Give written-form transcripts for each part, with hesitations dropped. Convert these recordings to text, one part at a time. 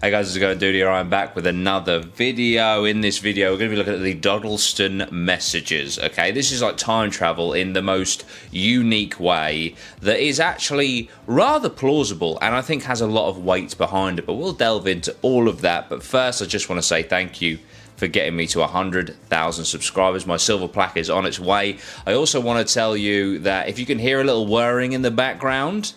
Hey guys, it's going Dude here. I'm back with another video. In this video, we're going to be looking at the Dodleston messages. Okay, this is like time travel in the most unique way that is actually rather plausible and I think has a lot of weight behind it. But we'll delve into all of that. But first, I just want to say thank you for getting me to 100,000 subscribers. My silver plaque is on its way. I also want to tell you that if you can hear a little whirring in the background,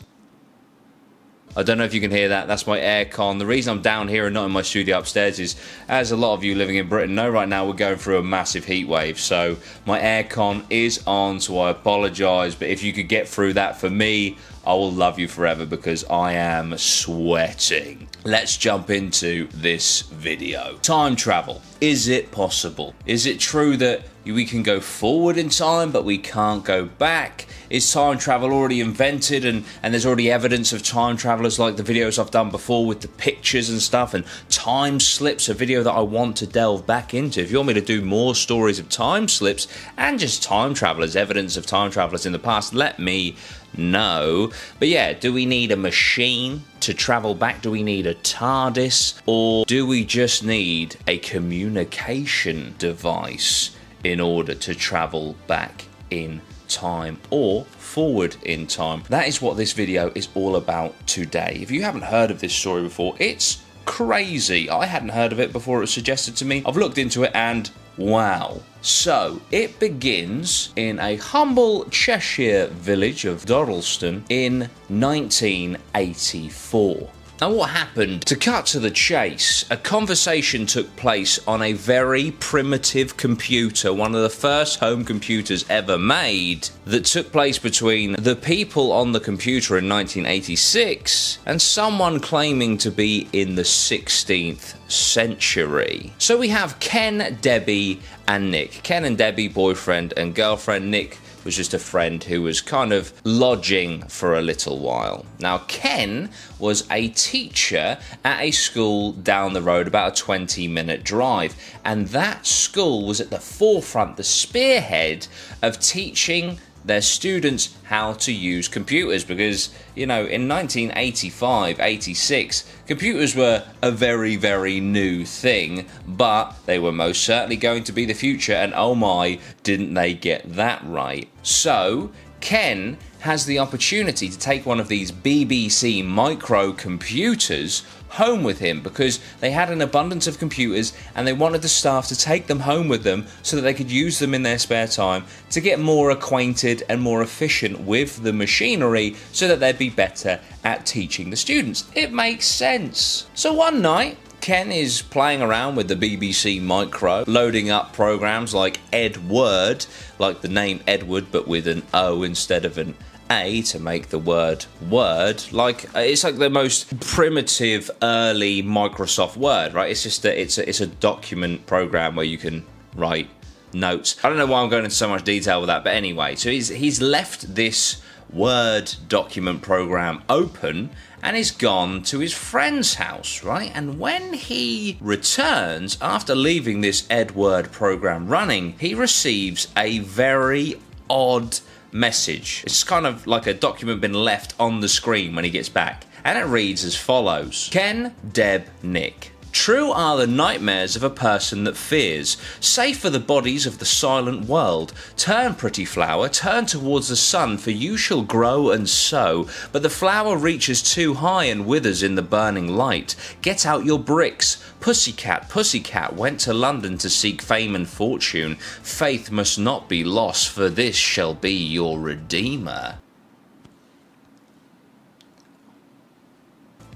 I don't know if you can hear that. That's my aircon. The reason I'm down here and not in my studio upstairs is, as a lot of you living in Britain know, right now we're going through a massive heat wave. So my aircon is on, so I apologise. But if you could get through that for me, I will love you forever because I am sweating. Let's jump into this video. Time travel. Is it possible? Is it true that we can go forward in time but we can't go back? Is time travel already invented and there's already evidence of time travelers, like the videos I've done before with the pictures and stuff, and time slips, a video that I want to delve back into. If you want me to do more stories of time slips and just time travelers, evidence of time travelers in the past, let me know. But yeah, do we need a machine to travel back? Do we need a TARDIS? Or do we just need a communication device in order to travel back in time or forward in time? That is what this video is all about today. If you haven't heard of this story before, it's crazy. I hadn't heard of it before it was suggested to me. I've looked into it and wow. So, it begins in a humble Cheshire village of Dodleston in 1984. Now, what happened? To cut to the chase, a conversation took place on a very primitive computer, one of the first home computers ever made, that took place between the people on the computer in 1986 and someone claiming to be in the 16th century. So we have Ken, Debbie, and Nick. Ken and Debbie, boyfriend and girlfriend. Nick was just a friend who was kind of lodging for a little while. Now, Ken was a teacher at a school down the road, about a 20-minute drive, and that school was at the forefront, the spearhead of teaching their students how to use computers, because, you know, in 1985, 86, computers were a very, very new thing, but they were most certainly going to be the future, and oh my, didn't they get that right. So, Ken has the opportunity to take one of these BBC microcomputers home with him because they had an abundance of computers and they wanted the staff to take them home with them so that they could use them in their spare time to get more acquainted and more efficient with the machinery so that they'd be better at teaching the students. It makes sense. So one night, Ken is playing around with the BBC Micro, loading up programs like Edward, like the name Edward but with an O instead of an A to make the word word. Like, it's like the most primitive early Microsoft Word, right? It's just that it's a document program where you can write notes. I don't know why I'm going into so much detail with that, but anyway, so he's left this Word document program open and is gone to his friend's house, right? And when he returns after leaving this Edward program running, he receives a very odd message. It's kind of like a document been left on the screen when he gets back, and it reads as follows: Ken, Deb, Nick. True are the nightmares of a person that fears. Safe are the bodies of the silent world. Turn, pretty flower, turn towards the sun, for you shall grow and sow. But the flower reaches too high and withers in the burning light. Get out your bricks. Pussycat, pussycat, went to London to seek fame and fortune. Faith must not be lost, for this shall be your redeemer.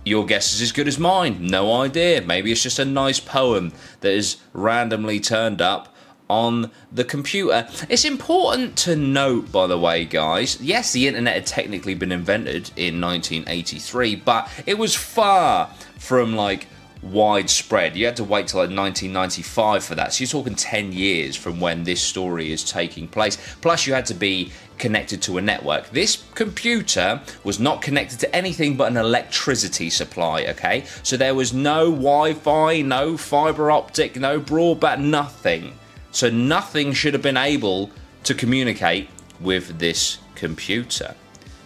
Your guess is as good as mine. No idea. Maybe it's just a nice poem that is randomly turned up on the computer. It's important to note, by the way, guys, yes, the internet had technically been invented in 1983, but it was far from, like, widespread. You had to wait till like 1995 for that. So you're talking 10 years from when this story is taking place. Plus you had to be connected to a network. This computer was not connected to anything but an electricity supply, okay? So there was no Wi-Fi, no fiber optic, no broadband, nothing. So nothing should have been able to communicate with this computer.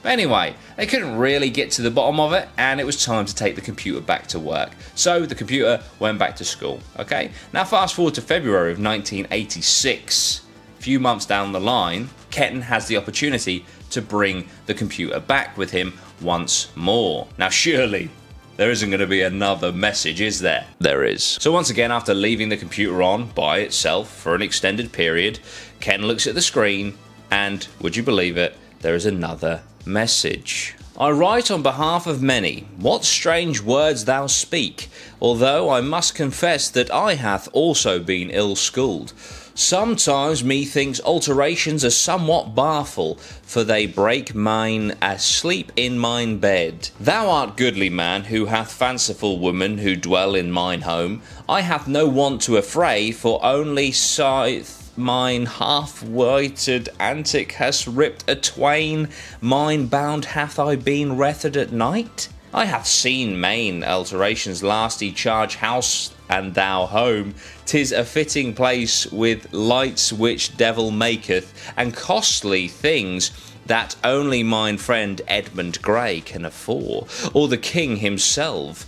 Anyway, they couldn't really get to the bottom of it, and it was time to take the computer back to work. So the computer went back to school, okay? Now fast forward to February of 1986. A few months down the line, Ken has the opportunity to bring the computer back with him once more. Now surely there isn't going to be another message, is there? There is. So once again, after leaving the computer on by itself for an extended period, Ken looks at the screen and, would you believe it, there is another message. I write on behalf of many, what strange words thou speak, although I must confess that I hath also been ill-schooled. Sometimes methinks alterations are somewhat baleful, for they break mine asleep in mine bed. Thou art goodly man, who hath fanciful women who dwell in mine home. I hath no want to affray, for only scythe mine half-whited antic has ripped a twain. Mine bound hath I been wrethed at night. I hath seen main alterations lasty charge house and thou home. 'Tis a fitting place with lights which devil maketh, and costly things that only mine friend Edmund Grey can afford, or the king himself.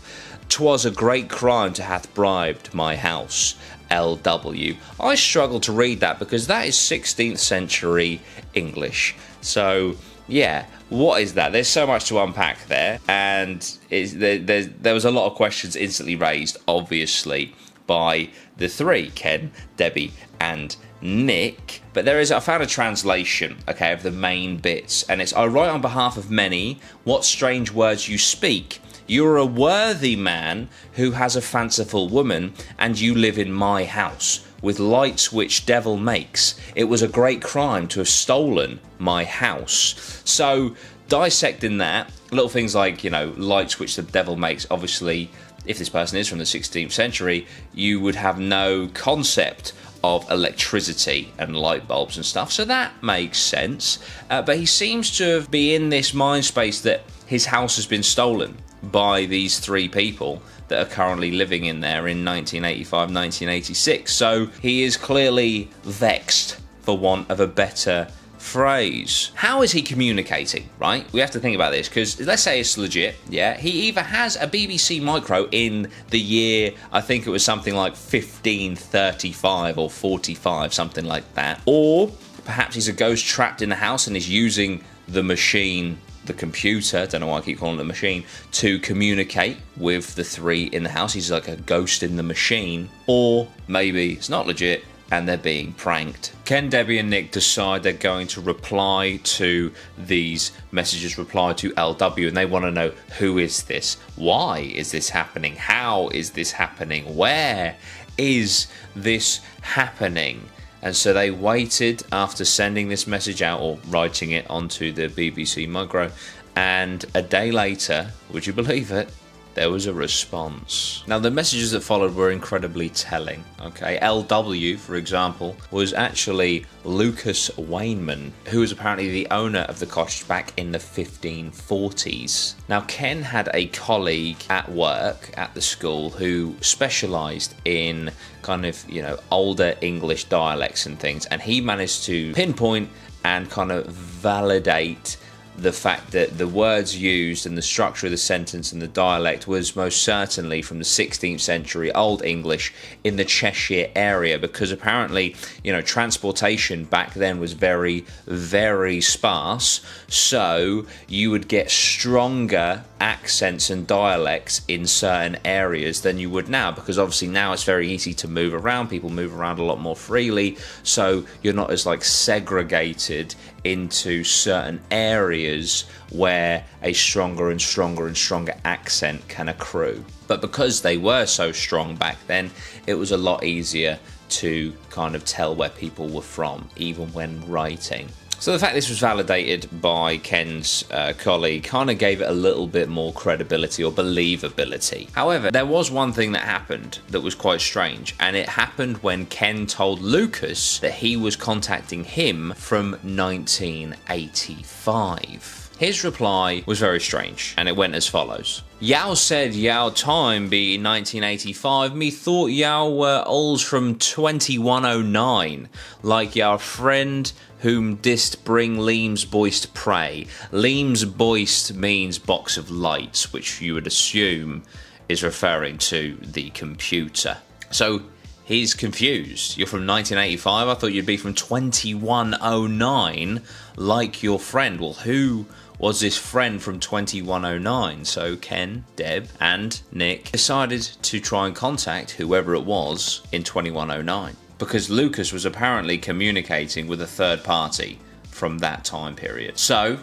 'Twas a great crime to hath bribed my house. LW. I struggle to read that because that is 16th century English. So yeah, what is that? There's so much to unpack there, and there was a lot of questions instantly raised, obviously, by the three, Ken, Debbie, and Nick. But I found a translation, okay, of the main bits, and it's, I write on behalf of many, what strange words you speak. You are a worthy man who has a fanciful woman, and you live in my house, with lights which devil makes. It was a great crime to have stolen my house. So, dissecting that, little things like, you know, lights which the devil makes, obviously, if this person is from the 16th century, you would have no concept of electricity and light bulbs and stuff, so that makes sense. But he seems to be in this mind space that his house has been stolen by these three people that are currently living in there in 1985, 1986. So he is clearly vexed, for want of a better phrase. How is he communicating, right? We have to think about this, because let's say it's legit, yeah? He either has a BBC Micro in the year, I think it was something like 1535 or 45, something like that. Or perhaps he's a ghost trapped in the house and is using the machine, the computer, don't know why I keep calling it a machine, to communicate with the three in the house. He's like a ghost in the machine. Or maybe it's not legit and they're being pranked. Ken, Debbie, and Nick decide they're going to reply to these messages, reply to LW, and they want to know, who is this? Why is this happening? How is this happening? Where is this happening? And so they waited after sending this message out, or writing it onto the BBC Micro, and a day later, would you believe it, there was a response. Now, the messages that followed were incredibly telling, okay? LW, for example, was actually Lucas Wayneman, who was apparently the owner of the cottage back in the 1540s. Now, Ken had a colleague at work at the school who specialised in kind of, you know, older English dialects and things, and he managed to pinpoint and kind of validate the fact that the words used and the structure of the sentence and the dialect was most certainly from the 16th century Old English in the Cheshire area, because apparently, you know, transportation back then was very, very sparse, so you would get stronger accents and dialects in certain areas than you would now, because obviously now it's very easy to move around, people move around a lot more freely, so you're not as like segregated into certain areas where a stronger and stronger and stronger accent can accrue. But because they were so strong back then, it was a lot easier to kind of tell where people were from, even when writing. So the fact this was validated by Ken's colleague kind of gave it a little bit more credibility or believability. However, there was one thing that happened that was quite strange, and it happened when Ken told Lucas that he was contacting him from 1985. His reply was very strange, and it went as follows. Yao said Yao time be 1985, me thought Yao were alls from 2109, like Yao friend whom didst bring Liam's boist prey. Liam's boist means box of lights, which you would assume is referring to the computer. So he's confused. You're from 1985? I thought you'd be from 2109, like your friend. Well, who was this friend from 2109? So Ken, Deb, and Nick decided to try and contact whoever it was in 2109, because Lucas was apparently communicating with a third party from that time period. So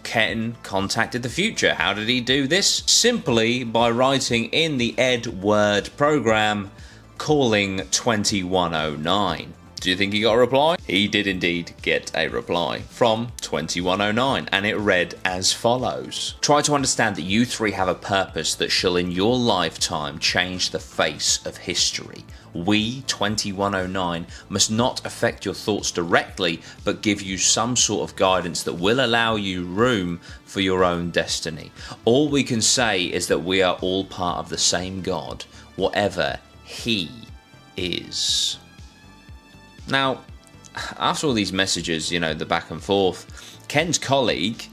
Ken contacted the future. How did he do this? Simply by writing in the Ed Word program, calling 2109. Do you think he got a reply? He did indeed get a reply from 2109, and it read as follows. Try to understand that you three have a purpose that shall in your lifetime change the face of history. We, 2109, must not affect your thoughts directly, but give you some sort of guidance that will allow you room for your own destiny. All we can say is that we are all part of the same God, whatever He is. Now, after all these messages, you know, the back and forth, Ken's colleague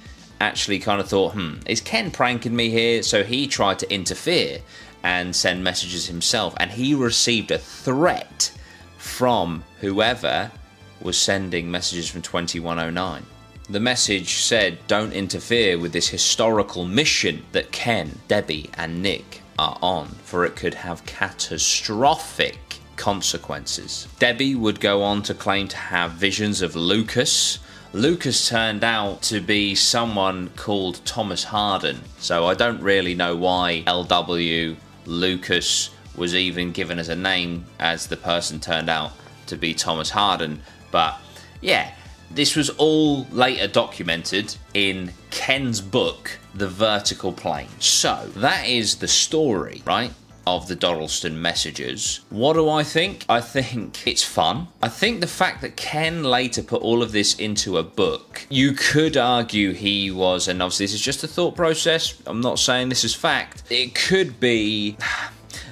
actually kind of thought, is Ken pranking me here? So he tried to interfere and send messages himself, and he received a threat from whoever was sending messages from 2109. The message said, don't interfere with this historical mission that Ken, Debbie, and Nick are on, for it could have catastrophic consequences. Debbie would go on to claim to have visions of Lucas. Lucas turned out to be someone called Thomas Harden, so I don't really know why LW Lucas was even given as a name, as the person turned out to be Thomas Harden. But yeah, this was all later documented in Ken's book, The Vertical Plane. So that is the story, right, of the Dodleston messages. What do I think? I think it's fun. I think the fact that Ken later put all of this into a book, you could argue he was, and obviously this is just a thought process, I'm not saying this is fact, it could be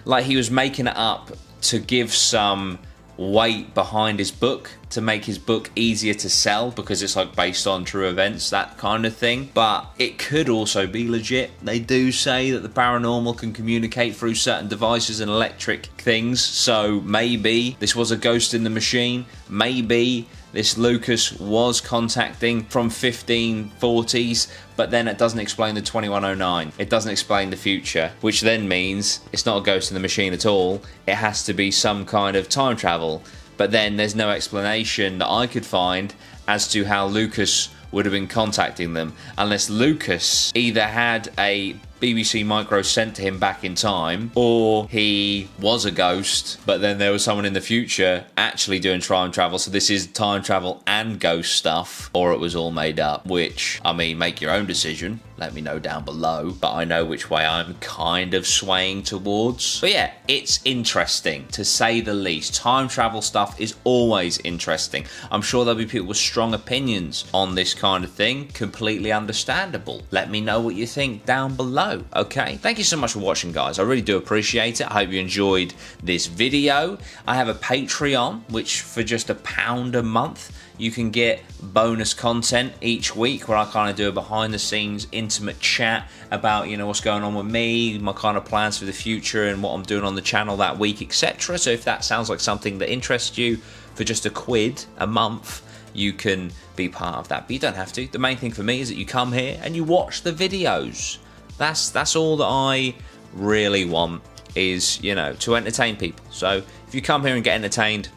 like he was making it up to give some weight behind his book, to make his book easier to sell because it's like based on true events, that kind of thing. But it could also be legit. They do say that the paranormal can communicate through certain devices and electric things, so maybe this was a ghost in the machine. Maybe this Lucas was contacting from 1540s, but then it doesn't explain the 2109. It doesn't explain the future, which then means it's not a ghost in the machine at all. It has to be some kind of time travel. But then there's no explanation that I could find as to how Lucas would have been contacting them, unless Lucas either had a BBC Micro sent to him back in time, or he was a ghost, but then there was someone in the future actually doing time travel, so this is time travel and ghost stuff, or it was all made up, which, I mean, make your own decision. Let me know down below, but I know which way I'm kind of swaying towards. But yeah, it's interesting, to say the least. Time travel stuff is always interesting. I'm sure there'll be people with strong opinions on this kind of thing. Completely understandable. Let me know what you think down below, okay? Thank you so much for watching, guys. I really do appreciate it. I hope you enjoyed this video. I have a Patreon, which for just £1 a month, you can get bonus content each week where I kind of do a behind the scenes intimate chat about, you know, what's going on with me, my kind of plans for the future and what I'm doing on the channel that week, etc. So if that sounds like something that interests you, for just £1 a month, you can be part of that. But you don't have to. The main thing for me is that you come here and you watch the videos. That's all that I really want, is, you know, to entertain people. So if you come here and get entertained,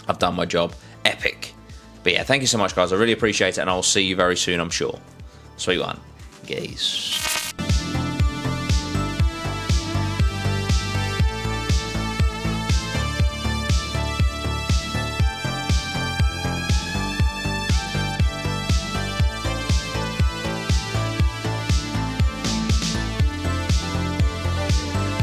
I've done my job. Epic. But yeah, thank you so much, guys. I really appreciate it, and I'll see you very soon, I'm sure. Sweet one. Geez.